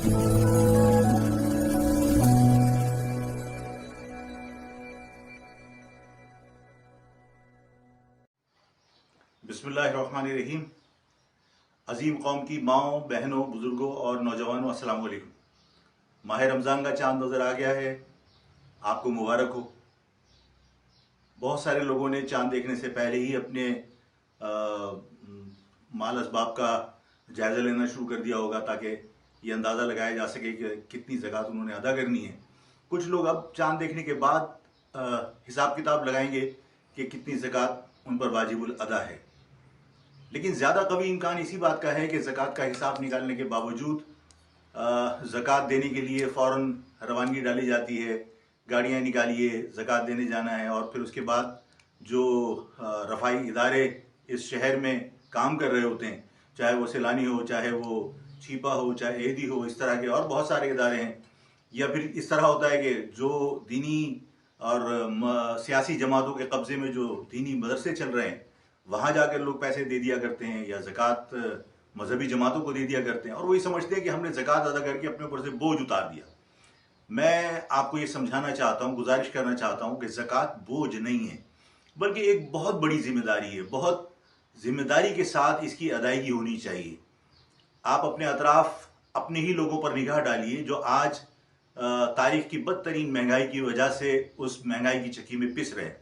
बिस्मिल्लाहिर्रहमानिर्रहीम। अजीम कौम की माओं, बहनों, बुजुर्गों और नौजवानों, अस्सलाम वालेकुम। माह रमज़ान का चांद नज़र आ गया है, आपको मुबारक हो। बहुत सारे लोगों ने चांद देखने से पहले ही अपने माल असबाब का जायज़ा लेना शुरू कर दिया होगा, ताकि ये अंदाज़ा लगाया जा सके कि कितनी ज़कात उन्होंने अदा करनी है। कुछ लोग अब चांद देखने के बाद हिसाब किताब लगाएंगे कि कितनी ज़कात उन पर वाजिबुल अदा है। लेकिन ज़्यादा कभी इम्कान इसी बात का है कि ज़कात का हिसाब निकालने के बावजूद ज़कात देने के लिए फ़ौरन रवानगी डाली जाती है, गाड़ियाँ निकालिए, ज़कात देने जाना है। और फिर उसके बाद जो रफ़ाई इदारे इस शहर में काम कर रहे होते हैं, चाहे वो सैलानी हो, चाहे वो छीपा हो, चाहे एदी हो, इस तरह के और बहुत सारे इदारे हैं। या फिर इस तरह होता है कि जो दीनी और सियासी जमातों के कब्ज़े में जो दीनी मदरसे चल रहे हैं, वहाँ जाकर लोग पैसे दे दिया करते हैं, या ज़कात मजहबी जमातों को दे दिया करते हैं, और वही समझते हैं कि हमने ज़कात अदा करके अपने ऊपर से बोझ उतार दिया। मैं आपको ये समझाना चाहता हूँ, गुजारिश करना चाहता हूँ कि ज़कात बोझ नहीं है, बल्कि एक बहुत बड़ी जिम्मेदारी है। बहुत जिम्मेदारी के साथ इसकी अदायगी होनी चाहिए। आप अपने अतराफ अपने ही लोगों पर निगाह डालिए, जो आज तारीख की बदतरीन महंगाई की वजह से उस महंगाई की चक्की में पिस रहे हैं।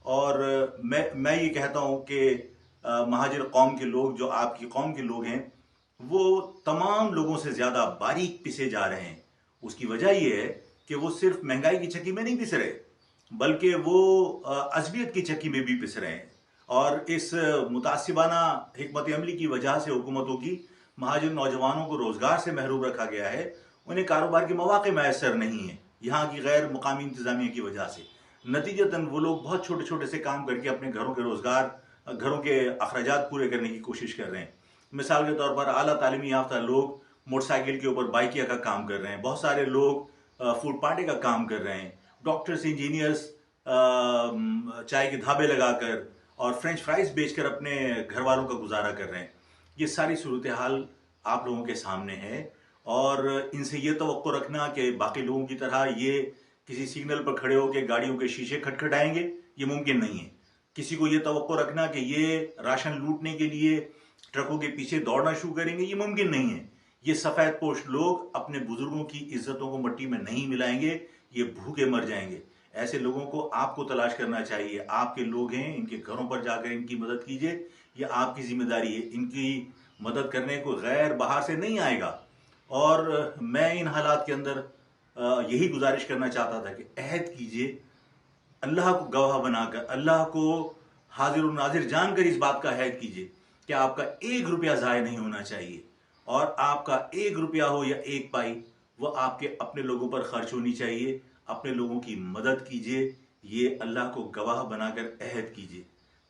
और मैं ये कहता हूँ कि महाजिर कौम के लोग, जो आपकी कौम के लोग हैं, वो तमाम लोगों से ज़्यादा बारीक पिसे जा रहे हैं। उसकी वजह ये है कि वो सिर्फ महंगाई की चक्की में नहीं पिस रहे, बल्कि वो अज़बियत की चक्की में भी पिस रहे हैं। और इस मुतासिबाना हिकमत अमली की वजह से हुकूमतों की महाजिर नौजवानों को रोज़गार से महरूम रखा गया है। उन्हें कारोबार के मौके मैसर नहीं है, यहाँ की गैर मुकामी इंतज़ामिया की वजह से। नतीजतन वो लोग बहुत छोटे छोटे से काम करके अपने घरों के रोज़गार, घरों के अखराजात पूरे करने की कोशिश कर रहे हैं। मिसाल के तौर पर आला तालीमी याफ्ता लोग मोटरसाइकिल के ऊपर बाइकिया का काम कर रहे हैं, बहुत सारे लोग फूड पार्टी का काम कर रहे हैं, डॉक्टर्स, इंजीनियर्स चाय के धाबे लगाकर और फ्रेंच फ्राइज बेचकर अपने घर वालों का गुजारा कर रहे हैं। ये सारी सूरत हाल आप लोगों के सामने है, और इनसे ये तवक्को रखना कि बाकी लोगों की तरह ये किसी सिग्नल पर खड़े होकर गाड़ियों के शीशे खटखटाएंगे, ये मुमकिन नहीं है। किसी को ये तवक्को रखना कि ये राशन लूटने के लिए ट्रकों के पीछे दौड़ना शुरू करेंगे, ये मुमकिन नहीं है। ये सफ़ेद पोश लोग अपने बुजुर्गों की इज्जतों को मिट्टी में नहीं मिलाएंगे, ये भूखे मर जाएंगे। ऐसे लोगों को आपको तलाश करना चाहिए। आपके लोग हैं, इनके घरों पर जाकर इनकी मदद कीजिए, ये आपकी जिम्मेदारी है। इनकी मदद करने को गैर बाहर से नहीं आएगा। और मैं इन हालात के अंदर यही गुजारिश करना चाहता था कि अहद कीजिए, अल्लाह को गवाह बनाकर, अल्लाह को हाजिर और नाजिर जानकर इस बात का अहद कीजिए कि आपका एक रुपया ज़ाया नहीं होना चाहिए, और आपका एक रुपया हो या एक पाई, वो आपके अपने लोगों पर खर्च होनी चाहिए। अपने लोगों की मदद कीजिए, ये अल्लाह को गवाह बनाकर अहद कीजिए।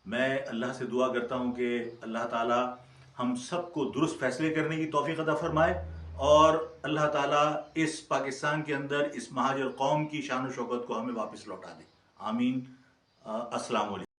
मैं अल्लाह से दुआ करता हूँ कि अल्लाह ताला हम सबको दुरुस्त फैसले करने की तौफीक अता फरमाए, और अल्लाह ताला इस पाकिस्तान के अंदर इस महाजर कौम की शान और शौकत को हमें वापस लौटा दे। आमीन। अस्सलाम वालेकुम।